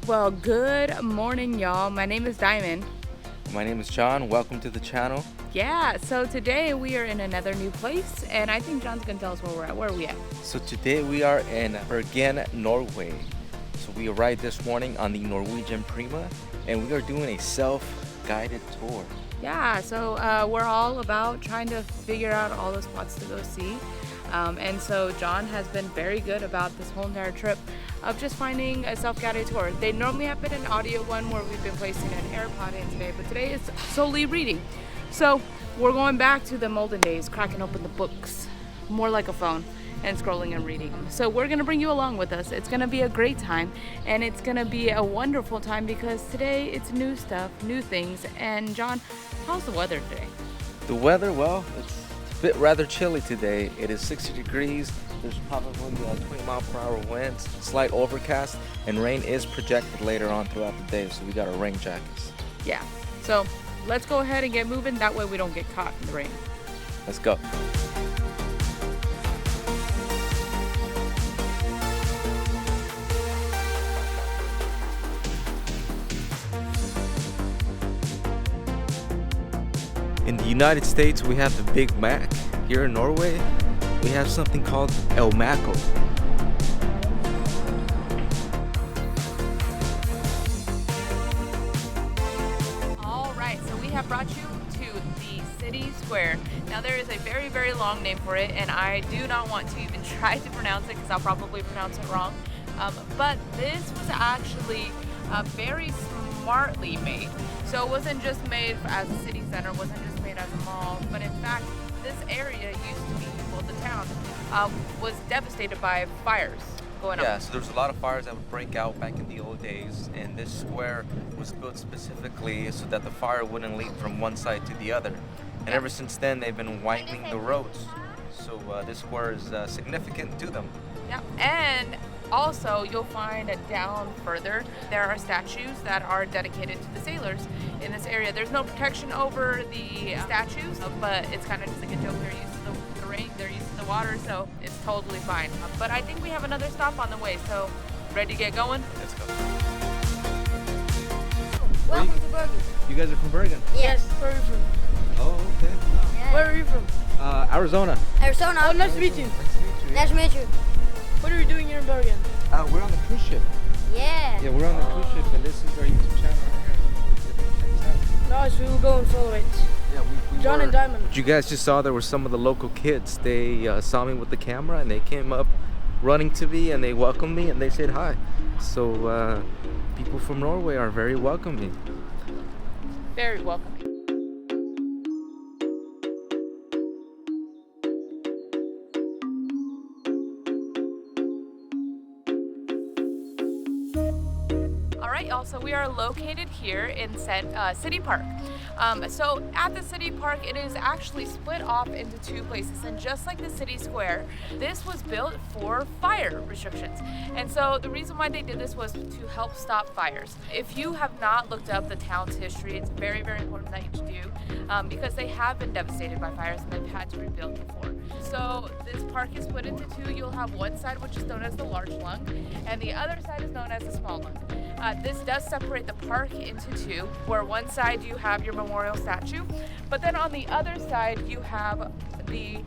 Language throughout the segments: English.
Well, good morning, y'all. My name is Dymon. My name is Jon. Welcome to the channel. Yeah, so today we are in another new place, and I think John's gonna tell us where we're at. Where are we at? So today we are in Bergen, Norway. So we arrived this morning on the Norwegian Prima, and we are doing a self-guided tour. Yeah, so we're all about trying to figure out all the spots to go see. And so John has been very good about this whole entire trip of just finding a self-guided tour. They normally have been an audio one where we've been placing an AirPod in today, but today is solely reading. So we're going back to the olden days, cracking open the books, more like a phone, and scrolling and reading. So we're gonna bring you along with us. It's gonna be a great time, and it's gonna be a wonderful time because today it's new stuff, new things. And John, how's the weather today? The weather, well, it's a bit rather chilly today. It is 60 degrees. There's probably 20-mile-per-hour winds, slight overcast, and rain is projected later on throughout the day, so we got our rain jackets. Yeah, so let's go ahead and get moving. That way we don't get caught in the rain. Let's go. In the United States, we have the Big Mac. Here in Norway, we have something called El Maco. All right, so we have brought you to the city square. Now there is a very, very long name for it, and I do not want to even try to pronounce it because I'll probably pronounce it wrong. But this was actually very smartly made. So it wasn't just made as a city center, it wasn't just made as a mall, but in fact, this area used to be, well, the town was devastated by fires going on. Yeah, so there was a lot of fires that would break out back in the old days, and this square was built specifically so that the fire wouldn't leap from one side to the other. And ever since then, they've been widening the roads. So this square is significant to them. Yeah, and also you'll find down further there are statues that are dedicated to the sailors in this area. There's no protection over the statues, but it's kind of just like a joke. They're used to the rain, they're used to the water, so it's totally fine. But I think we have another stop on the way, so ready to get going? Let's go. Welcome to Bergen. You guys are from Bergen? Yes. Where are you from? Oh, okay. Yeah. Where are you from? Arizona. Arizona. Oh, nice to meet you. Nice to meet you. Nice to meet you. What are we doing here in Bergen? We're on the cruise ship. Yeah. Yeah, we're on the cruise ship, and this is our YouTube channel right here. Nice, we will go and follow it. Yeah, we Jon and Dymon. You guys just saw there were some of the local kids. They saw me with the camera, and they came up running to me, and they welcomed me, and they said hi. So people from Norway are very welcoming. Very welcoming. So we are located here in City Park. So at the City Park, it is actually split off into two places, and just like the city square, this was built for fire restrictions. And so the reason why they did this was to help stop fires. If you have not looked up the town's history, it's very, very important that you do, because they have been devastated by fires and they've had to rebuild before. So this park is split into two. You'll have one side which is known as the large lung, and the other side is known as the small lung. This does separate the park into two, where one side you have your memorial statue, but then on the other side you have the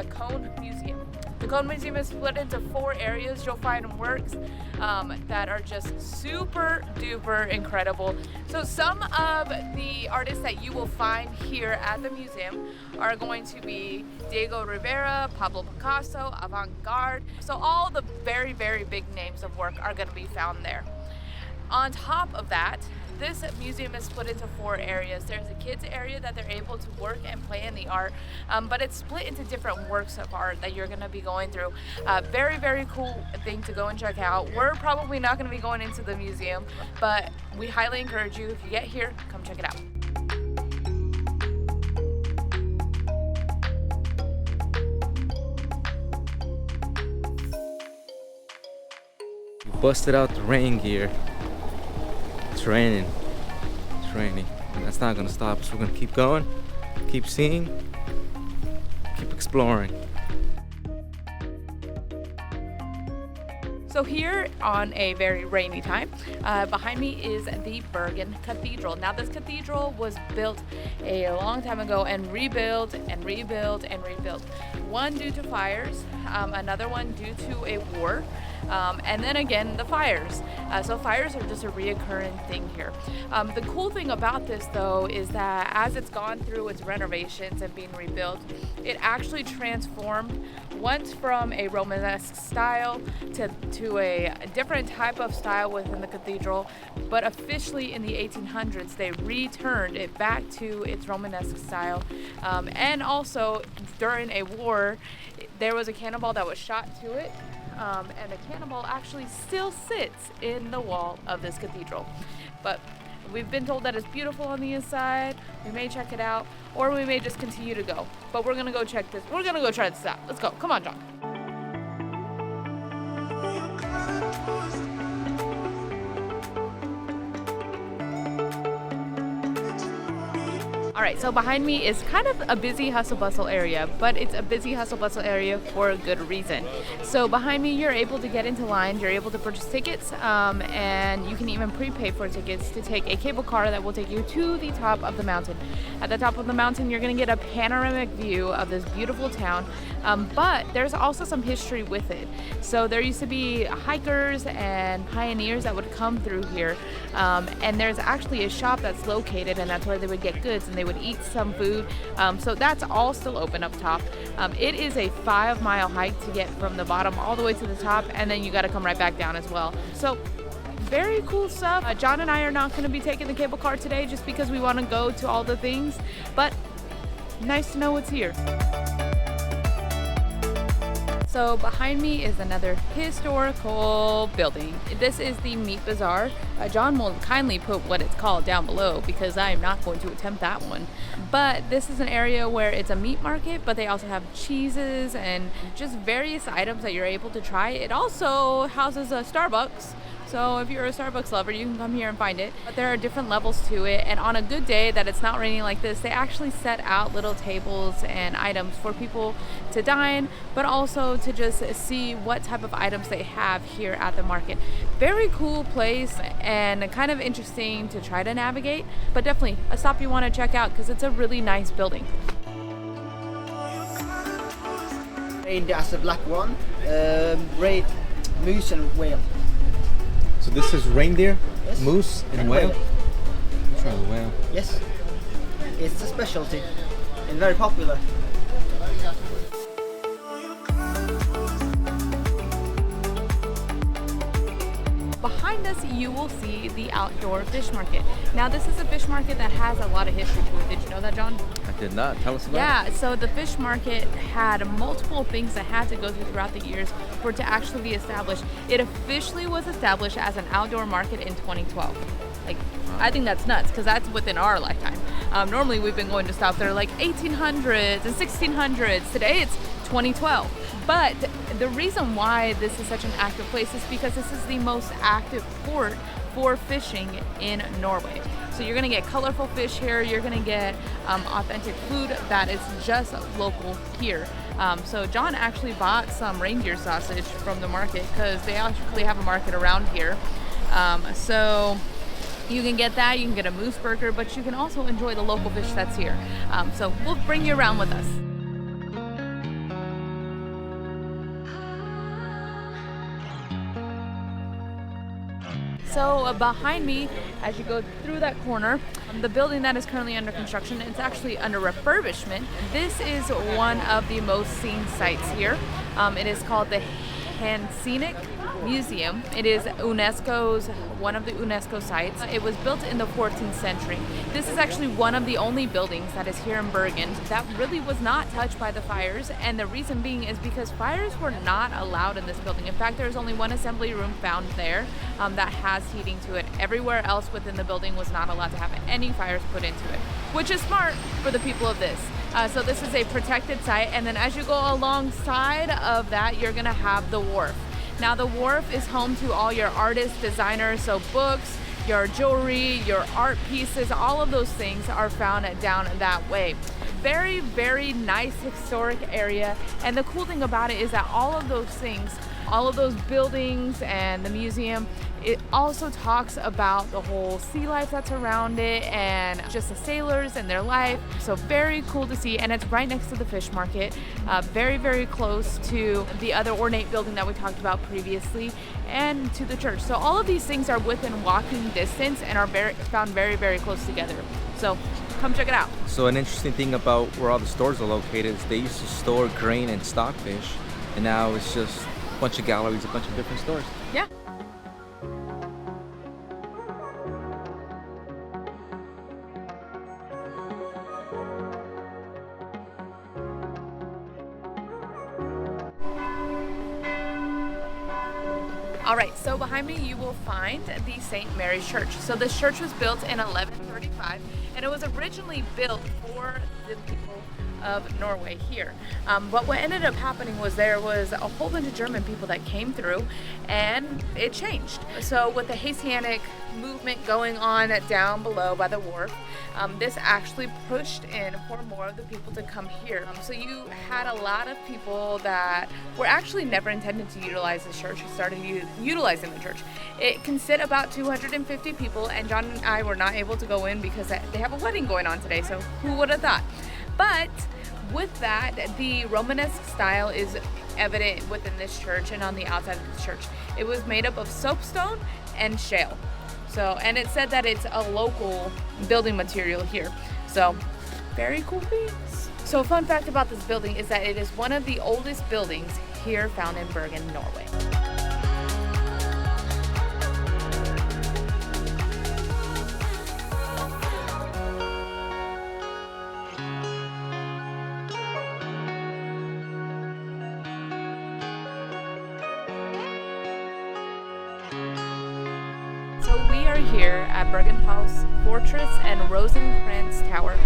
Cone Museum. The Cone Museum is split into four areas. You'll find works that are just super duper incredible. So some of the artists that you will find here at the museum are going to be Diego Rivera, Pablo Picasso, avant-garde. So all the very, very big names of work are going to be found there. On top of that, this museum is split into four areas. There's a kids area that they're able to work and play in the art, but it's split into different works of art that you're going to be going through. Very, very cool thing to go and check out. We're probably not going to be going into the museum, but we highly encourage you, if you get here, come check it out. We busted out the rain gear. It's raining. It's raining. And that's not gonna stop us. We're gonna keep going, keep seeing, keep exploring. So here on a very rainy time, behind me is the Bergen Cathedral. Now this cathedral was built a long time ago and rebuilt and rebuilt and rebuilt. One due to fires, another one due to a war, and then again the fires. So fires are just a reoccurring thing here. The cool thing about this though is that as it's gone through its renovations and being rebuilt, it actually transformed once from a Romanesque style to a different type of style within the cathedral, but officially in the 1800s they returned it back to its Romanesque style. And also during a war there was a cannonball that was shot to it, and the cannonball actually still sits in the wall of this cathedral. But we've been told that it's beautiful on the inside. We may check it out, or we may just continue to go. But we're gonna go check this. We're gonna go try this out. Let's go. Come on, John. All right, so behind me is kind of a busy hustle bustle area, but it's a busy hustle bustle area for a good reason. So behind me, you're able to get into lines, you're able to purchase tickets, and you can even prepay for tickets to take a cable car that will take you to the top of the mountain. At the top of the mountain, you're gonna get a panoramic view of this beautiful town, but there's also some history with it. So there used to be hikers and pioneers that would come through here, and there's actually a shop that's located, and that's where they would get goods and they would eat some food. So that's all still open up top. It is a 5-mile hike to get from the bottom all the way to the top, and then you got to come right back down as well. So very cool stuff. John and I are not going to be taking the cable car today just because we want to go to all the things, but nice to know what's here. So behind me is another historical building. This is the Meat Bazaar. John will kindly put what it's called down below because I am not going to attempt that one. But this is an area where it's a meat market, but they also have cheeses and just various items that you're able to try. It also houses a Starbucks. So if you're a Starbucks lover, you can come here and find it. But there are different levels to it. And on a good day that it's not raining like this, they actually set out little tables and items for people to dine, but also to just see what type of items they have here at the market. Very cool place and kind of interesting to try to navigate, but definitely a stop you want to check out because it's a really nice building. Reindeer as a black one, red moose and whale. So this is reindeer, Yes. moose, and whale? Let's try the whale. Yes, it's a specialty and very popular. Behind us, you will see the outdoor fish market. Now, this is a fish market that has a lot of history to it. Did you know that, John? I did not. Tell us about it. Yeah, so the fish market had multiple things that had to go through throughout the years for it to actually be established. It officially was established as an outdoor market in 2012. Like, I think that's nuts because that's within our lifetime. Normally, we've been going to stuff that are like 1800s and 1600s. Today, it's 2012. But the reason why this is such an active place is because this is the most active port for fishing in Norway. So you're gonna get colorful fish here, you're gonna get authentic food that is just local here. So John actually bought some reindeer sausage from the market because they actually have a market around here. So you can get that, you can get a moose burger, but you can also enjoy the local fish that's here. So we'll bring you around with us. So behind me, as you go through that corner, the building that is currently under construction, it's actually under refurbishment. This is one of the most seen sites here. It is called the Scenic Museum. It is one of the UNESCO sites. It was built in the 14th century. This is actually one of the only buildings that is here in Bergen that really was not touched by the fires, and the reason being is because fires were not allowed in this building. In fact, there's only one assembly room found there that has heating to it. Everywhere else within the building was not allowed to have any fires put into it, which is smart for the people of this. So this is a protected site, and then as you go alongside of that, you're gonna have the wharf. Now the wharf is home to all your artists, designers, so books, your jewelry, your art pieces, all of those things are found down that way. Very, very nice historic area, and the cool thing about it is that all of those things all of those buildings and the museum. It also talks about the whole sea life that's around it and just the sailors and their life. So very cool to see, and it's right next to the fish market, very, very close to the other ornate building that we talked about previously and to the church. So all of these things are within walking distance and are found very, very close together. So come check it out. So an interesting thing about where all the stores are located is they used to store grain and stockfish, and now it's just a bunch of galleries, a bunch of different stores. Yeah. All right, so behind me you will find the St. Mary's Church. So this church was built in 1135, and it was originally built for the people of Norway here. But what ended up happening was there was a whole bunch of German people that came through, and it changed. So with the Hasianic movement going on down below by the wharf, this actually pushed in for more of the people to come here. So you had a lot of people that were actually never intended to utilize this church who started utilizing the church. It can sit about 250 people, and John and I were not able to go in because they have a wedding going on today, so who would have thought? But with that, the Romanesque style is evident within this church and on the outside of the church. It was made up of soapstone and shale. So, and it said that it's a local building material here. So, very cool things. So, a fun fact about this building is that it is one of the oldest buildings here found in Bergen, Norway. So we are here at Bryggen House Fortress and Rosenkrantz Tower.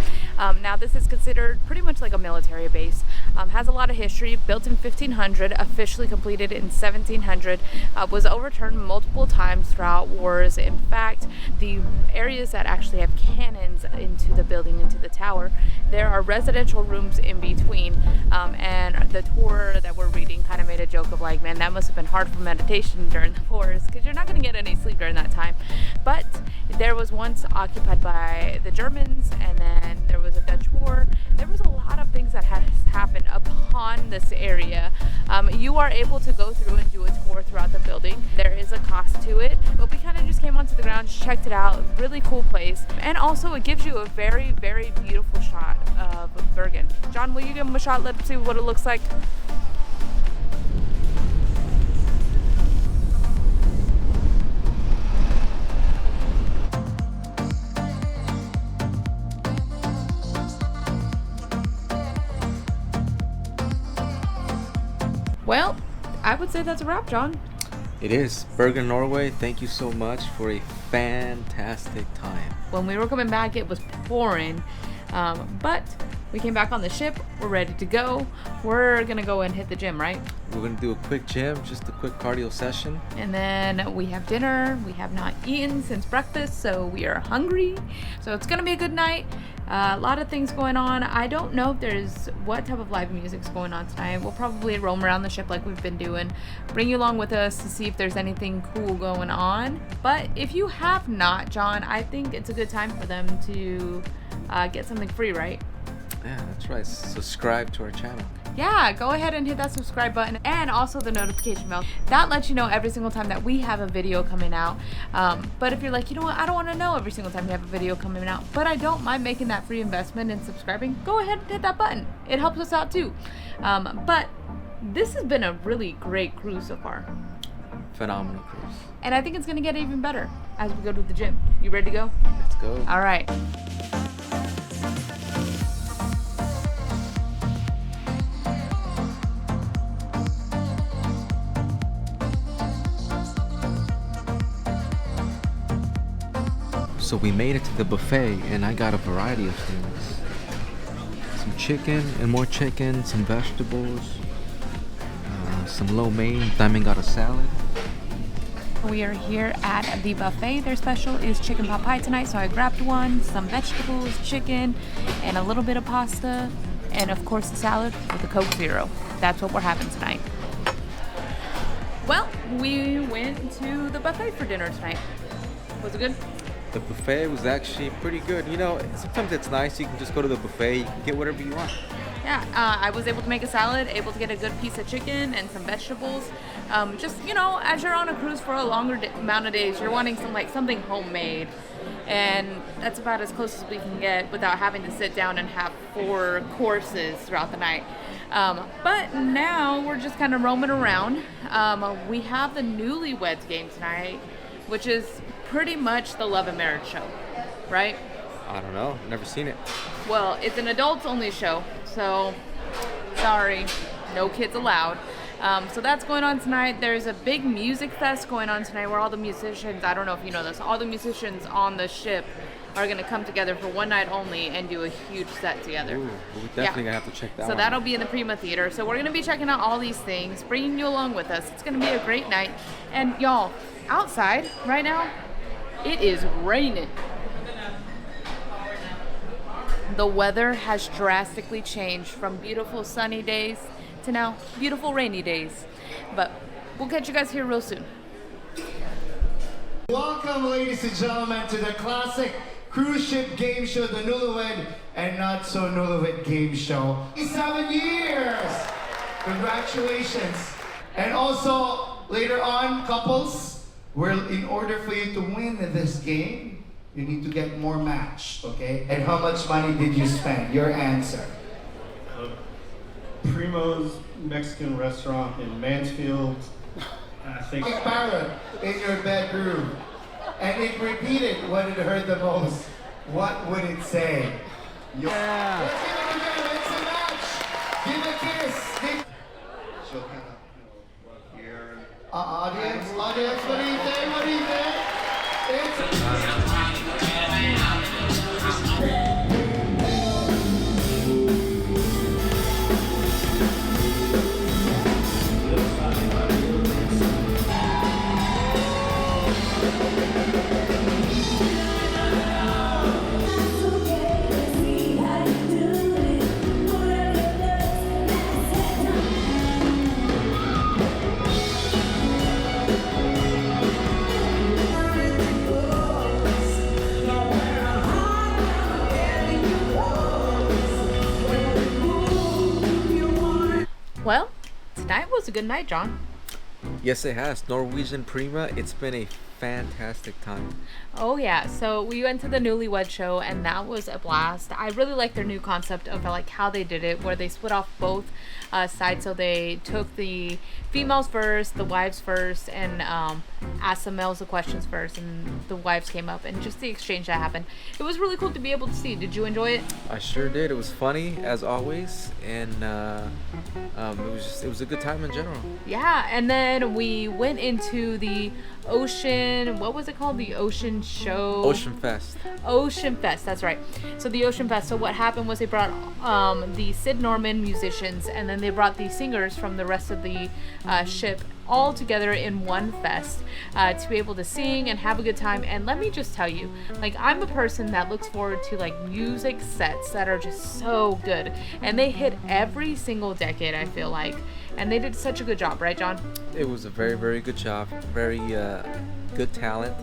Now this is considered pretty much like a military base. Has a lot of history, built in 1500, officially completed in 1700, was overturned multiple times throughout wars. In fact, the areas that actually have cannons into the building, into the tower, there are residential rooms in between. And the tour that we're reading kind of made a joke of like, man, that must have been hard for meditation during the wars, because you're not going to get any sleep during that time. But there was once occupied by the Germans, and then there was a Dutch war. There was a lot of things that has happened upon this area. You are able to go through and do a tour throughout the building. There is a cost to it, but we kind of just came onto the ground, just checked it out. Really cool place, and also it gives you a very, very beautiful shot of Bergen. John, will you give him a shot? Let's see what it looks like. Well, I would say that's a wrap, John. It is. Bergen, Norway, thank you so much for a fantastic time. When we were coming back, it was pouring, but we came back on the ship. We're ready to go. We're gonna go and hit the gym, right? We're going to do a quick gym, just a quick cardio session. And then we have dinner. We have not eaten since breakfast, so we are hungry. So it's gonna be a good night. A lot of things going on. I don't know if there's what type of live music's going on tonight. We'll probably roam around the ship like we've been doing. Bring you along with us to see if there's anything cool going on. But if you have not, John, I think it's a good time for them to get something free, right? Yeah, that's right. Subscribe to our channel. Yeah, go ahead and hit that subscribe button and also the notification bell. That lets you know every single time that we have a video coming out. But if you're like, you know what, I don't want to know every single time we have a video coming out, but I don't mind making that free investment in subscribing, go ahead and hit that button. It helps us out too. But this has been a really great cruise so far. Phenomenal cruise. And I think it's going to get even better as we go to the gym. You ready to go? Let's go. All right. So we made it to the buffet, and I got a variety of things. Some chicken and more chicken, some vegetables, some lo mein. Dymon got a salad. We are here at the buffet. Their special is chicken pot pie tonight, so I grabbed one, some vegetables, chicken, and a little bit of pasta, and of course the salad with a Coke Zero. That's what we're having tonight. we went to the buffet for dinner tonight. Was it good? The buffet was actually pretty good. You know, sometimes it's nice. You can just go to the buffet, you can get whatever you want. Yeah, I was able to make a salad, able to get a good piece of chicken and some vegetables. Just, you know, as you're on a cruise for a longer amount of days, you're wanting something homemade. And that's about as close as we can get without having to sit down and have 4 courses throughout the night. But now we're just kind of roaming around. We have the Newlyweds game tonight, which is pretty much the love and marriage show, right? I don't know. Never seen it. Well, it's an adults only show, so sorry, no kids allowed. So that's going on tonight. There's a big music fest going on tonight where all the musicians, I don't know if you know this, all the musicians on the ship are going to come together for one night only and do a huge set together. Ooh, we're definitely going to have to check that So one that'll out. be in the Prima Theater. So we're going to be checking out all these things, bringing you along with us. It's going to be a great night. And y'all, outside right now, it is raining. The weather has drastically changed from beautiful sunny days to now beautiful rainy days. But we'll catch you guys here real soon. Welcome, ladies and gentlemen, to the classic cruise ship game show, the Newlywed and Not So Newlywed Game Show. 7 years! Congratulations. And also, later on, couples, in order for you to win this game, you need to get more matched, okay? And how much money did you spend? Your answer. Primo's Mexican restaurant in Mansfield. I think Parrot in your bedroom. And if repeated what it hurt the most, what would it say? Yeah. Let's give it again. It's a match. Give a kiss. She'll kind of here. Audience, what do you think? What do you think? Well, tonight was a good night, John. Yes, it has. Norwegian Prima. It's been a fantastic time. Oh yeah, so we went to the Newlywed show and that was a blast. I really like their new concept of like how they did it, where they split off both sides. So they took the females first, the wives first, and asked the males the questions first, and the wives came up, and just the exchange that happened. It was really cool to be able to see. Did you enjoy it? I sure did. It was funny as always, and it was a good time in general. Yeah, and then we went into the ocean. What was it called? The ocean show. Ocean Fest. Ocean Fest, that's right. So the Ocean Fest. So what happened was they brought the Sid Norman musicians, and then they brought the singers from the rest of the ship all together in one fest to be able to sing and have a good time. And let me just tell you, like, I'm a person that looks forward to like music sets that are just so good, and they hit every single decade, I feel like, and they did such a good job, right, John? It was a very, very good job. Very good talent.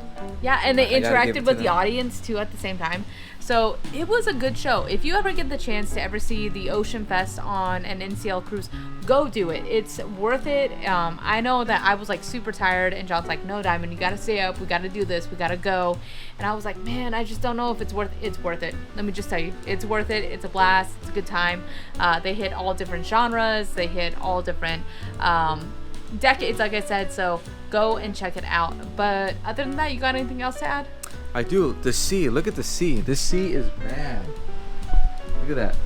Yeah, and they I gotta give interacted it with to the them. audience too at the same time. So it was a good show. If you ever get the chance to ever see the Ocean Fest on an NCL cruise, go do it. It's worth it. I know that I was like super tired, and John's like, "No, Dymon, you gotta stay up. We gotta do this. We gotta go." And I was like, "Man, I just don't know if it's worth it." It's worth it. Let me just tell you, it's worth it. It's a blast. It's a good time. They hit all different genres. They hit all different decades, like I said. So go and check it out. But other than that, you got anything else to add? I do. The sea. Look at the sea. This sea is bad. Look at that.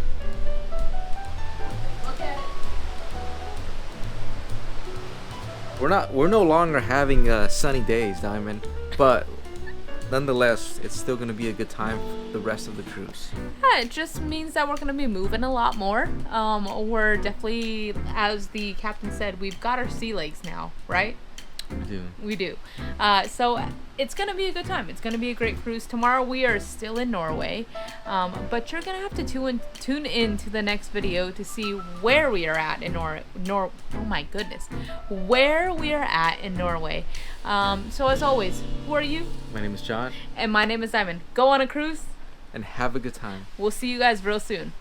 We're no longer having sunny days, Dymon, but nonetheless, it's still gonna be a good time for the rest of the cruise. Yeah, it just means that we're gonna be moving a lot more. We're definitely, as the captain said, we've got our sea legs now, right? We do. So it's gonna be a good time. It's gonna be a great cruise. Tomorrow we are still in Norway, but you're gonna have to tune in to the next video to see where we are at in oh my goodness, where we are at in Norway. So as always, who are you? My name is John, And my name is Dymon. Go on a cruise, and have a good time. we'll see you guys real soon.